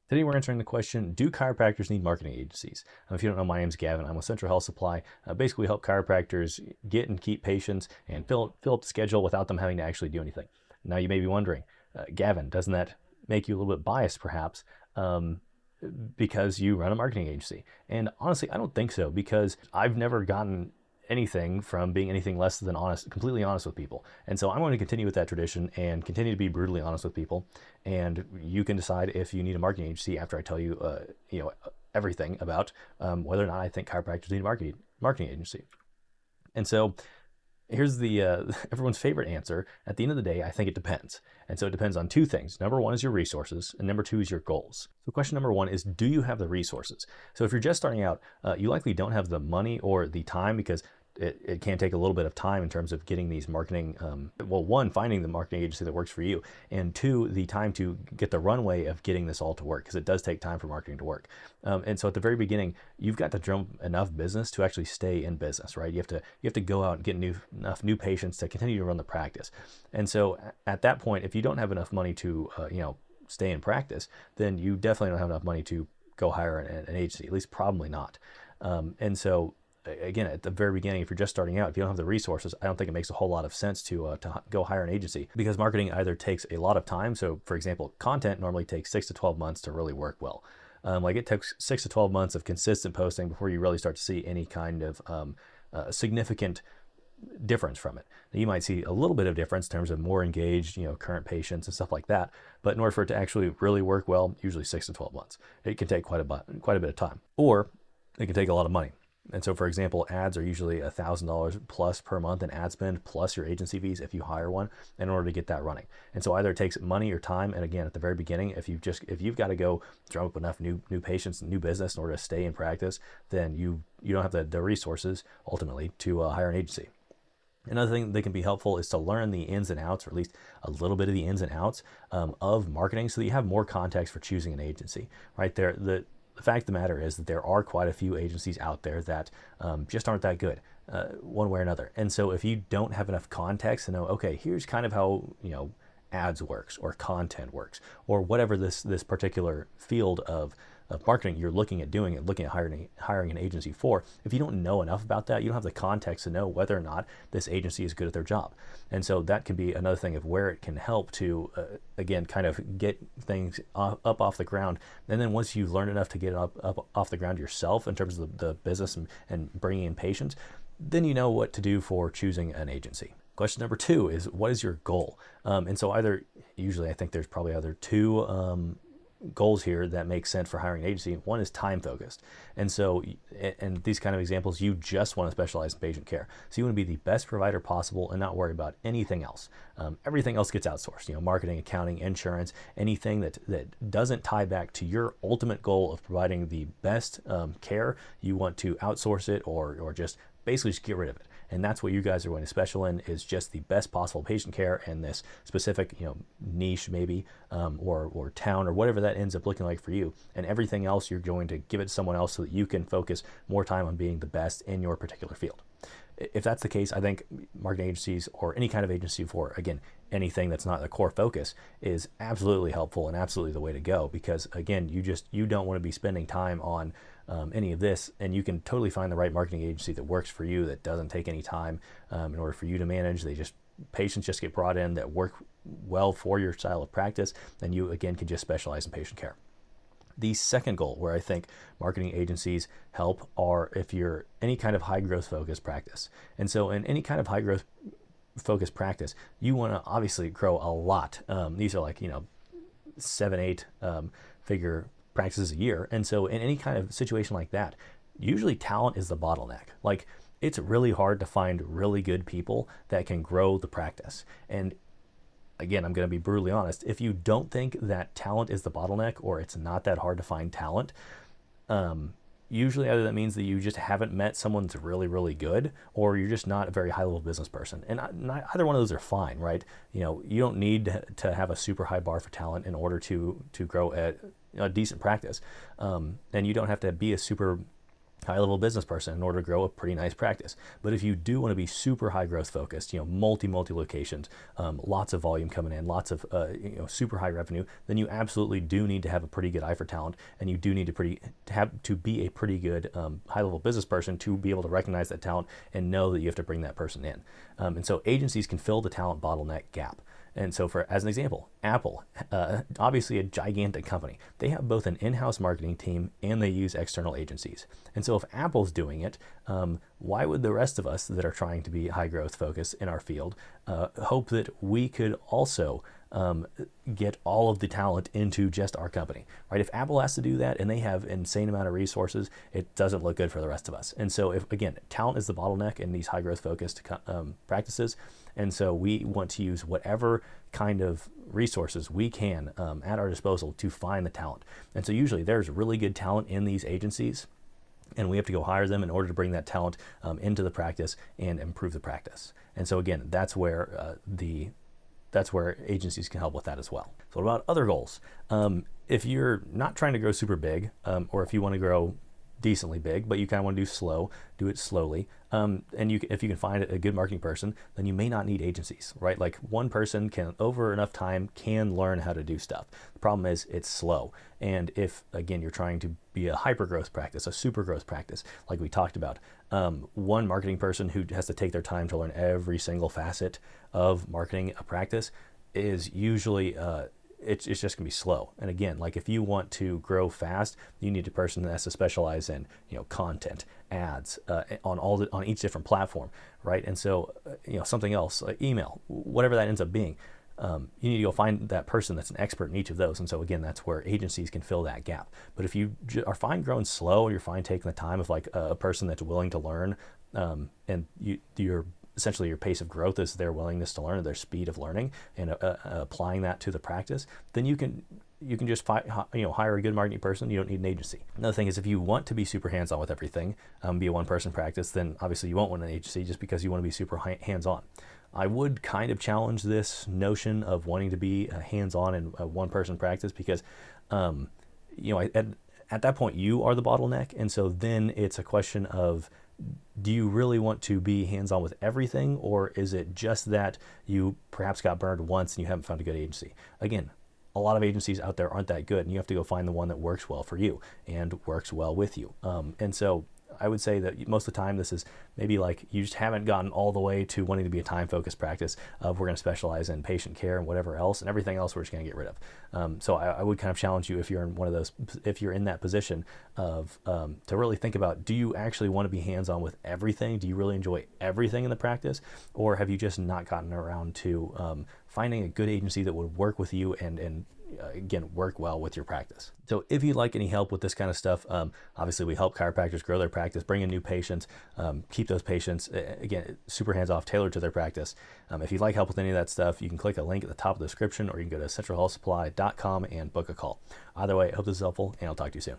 Today we're answering the question, do chiropractors need marketing agencies? If you don't know, my name's Gavin. I'm with Central Health Supply. Basically, we help chiropractors get and keep patients and fill up the schedule without them having to actually do anything. Now you may be wondering, Gavin, doesn't that make you a little bit biased perhaps because you run a marketing agency? And honestly, I don't think so, because I've never gotten anything from being anything less than honest, completely honest with people. And so I'm going to continue with that tradition and continue to be brutally honest with people. And you can decide if you need a marketing agency after I tell you, everything about whether or not I think chiropractors need a marketing agency. And so here's the everyone's favorite answer. At the end of the day, I think it depends. And so it depends on two things. Number one is your resources, and number two is your goals. So question number one is, do you have the resources? So if you're just starting out, you likely don't have the money or the time, because it can take a little bit of time in terms of getting these marketing, one, finding the marketing agency that works for you, and two, the time to get the runway of getting this all to work, because it does take time for marketing to work. And so at the very beginning, you've got to drum enough business to actually stay in business, right? You have to go out and get enough new patients to continue to run the practice. And so at that point, if you don't have enough money to, stay in practice, then you definitely don't have enough money to go hire an agency, at least probably not. And so again, at the very beginning, if you're just starting out, if you don't have the resources, I don't think it makes a whole lot of sense to go hire an agency, because marketing either takes a lot of time. So for example, content normally takes 6 to 12 months to really work well. It takes 6 to 12 months of consistent posting before you really start to see any kind of significant difference from it. Now, you might see a little bit of difference in terms of more engaged, current patients and stuff like that. But in order for it to actually really work well, usually 6 to 12 months. It can take quite a bit of time, or it can take a lot of money. And so, for example, ads are usually $1,000 plus per month in ad spend, plus your agency fees if you hire one, in order to get that running. And so either it takes money or time. And again, at the very beginning, if you've got to go drum up enough new patients and new business in order to stay in practice, then you don't have the resources ultimately to hire an agency. Another thing that can be helpful is to learn the ins and outs, or at least a little bit of the ins and outs of marketing, so that you have more context for choosing an agency. Right there, the fact of the matter is that there are quite a few agencies out there that just aren't that good one way or another. And so if you don't have enough context to know, okay, here's kind of how ads works, or content works, or whatever this particular field of marketing you're looking at doing and looking at hiring an agency for, if you don't know up about that, you don't have the context to know whether or not this agency is good at their job. And so that can be another thing of where it can help to, again, kind of get things up off the ground. And then once you've learned enough to get it up off the ground yourself in terms of the business and bringing in patients, then you know what to do for choosing an agency. Question number two is, what is your goal? And so usually I think there's probably either two goals here that make sense for hiring an agency. One is time focused. And so, and these kind of examples, you just want to specialize in patient care. So you want to be the best provider possible and not worry about anything else. Everything else gets outsourced, marketing, accounting, insurance, anything that doesn't tie back to your ultimate goal of providing the best care, you want to outsource it or just basically just get rid of it. And that's what you guys are going to special in, is just the best possible patient care in this specific, niche maybe, or town, or whatever that ends up looking like for you. And everything else, you're going to give it to someone else so that you can focus more time on being the best in your particular field. If that's the case, I think marketing agencies, or any kind of agency for, again, anything that's not the core focus, is absolutely helpful and absolutely the way to go, because again, you don't want to be spending time on any of this, and you can totally find the right marketing agency that works for you, that doesn't take any time in order for you to manage. Patients just get brought in that work well for your style of practice, and you again can just specialize in patient care. The second goal where I think marketing agencies help are if you're any kind of high growth focused practice. And so in any kind of high growth focused practice, you want to obviously grow a lot. These are like 7-8 figure practices a year. And so in any kind of situation like that, usually talent is the bottleneck. Like, it's really hard to find really good people that can grow the practice. And again, I'm going to be brutally honest. If you don't think that talent is the bottleneck, or it's not that hard to find talent, usually either that means that you just haven't met someone that's really, really good, or you're just not a very high level business person. And either one of those are fine, right? You don't need to have a super high bar for talent in order to grow a decent practice. And you don't have to be a super high-level business person in order to grow a pretty nice practice. But if you do want to be super high growth focused, multi locations, lots of volume coming in, lots of super high revenue, then you absolutely do need to have a pretty good eye for talent, and you do need to be a pretty good high-level business person to be able to recognize that talent and know that you have to bring that person in. And so agencies can fill the talent bottleneck gap. And so as an example, Apple, obviously a gigantic company, they have both an in-house marketing team and they use external agencies. And so if Apple's doing it, why would the rest of us that are trying to be high growth focused in our field hope that we could also get all of the talent into just our company, right? If Apple has to do that and they have insane amount of resources, it doesn't look good for the rest of us. And so if, again, talent is the bottleneck in these high growth focused practices. And so we want to use whatever kind of resources we can at our disposal to find the talent. And so usually there's really good talent in these agencies, and we have to go hire them in order to bring that talent into the practice and improve the practice. And so again, that's where agencies can help with that as well. So what about other goals? If you're not trying to grow super big, or if you want to grow decently big, but you kind of want to do it slowly, and if you can find a good marketing person, then you may not need agencies, right? Like one person can, over enough time, can learn how to do stuff. The problem is it's slow. And if, again, you're trying to be a hyper growth practice, a super growth practice, like we talked about, one marketing person who has to take their time to learn every single facet of marketing a practice is usually it's just gonna be slow. And again, like if you want to grow fast, you need a person that has to specialize in content, ads, on each different platform, right? And so something else like email, whatever that ends up being, you need to go find that person that's an expert in each of those. And so again, that's where agencies can fill that gap. But if you are fine growing slow, you're fine taking the time of like a person that's willing to learn, and you're essentially your pace of growth is their willingness to learn, their speed of learning, and applying that to the practice, then you can just hire a good marketing person. You don't need an agency. Another thing is if you want to be super hands-on with everything, be a one-person practice, then obviously you won't want an agency just because you want to be super hands-on. I would kind of challenge this notion of wanting to be hands-on in a one-person practice because, at that point you are the bottleneck, and so then it's a question of, do you really want to be hands-on with everything, or is it just that you perhaps got burned once and you haven't found a good agency? Again, a lot of agencies out there aren't that good, and you have to go find the one that works well for you and works well with you. And so I would say that most of the time this is maybe like you just haven't gotten all the way to wanting to be a time-focused practice of we're going to specialize in patient care and whatever else, and everything else we're just going to get rid of. So I would kind of challenge you, if you're in if you're in that position of to really think about, do you actually want to be hands-on with everything? Do you really enjoy everything in the practice, or have you just not gotten around to finding a good agency that would work with you and again, work well with your practice? So if you'd like any help with this kind of stuff, obviously we help chiropractors grow their practice, bring in new patients, keep those patients, again, super hands-off, tailored to their practice. If you'd like help with any of that stuff, you can click a link at the top of the description, or you can go to centralhealthsupply.com and book a call. Either way, I hope this is helpful, and I'll talk to you soon.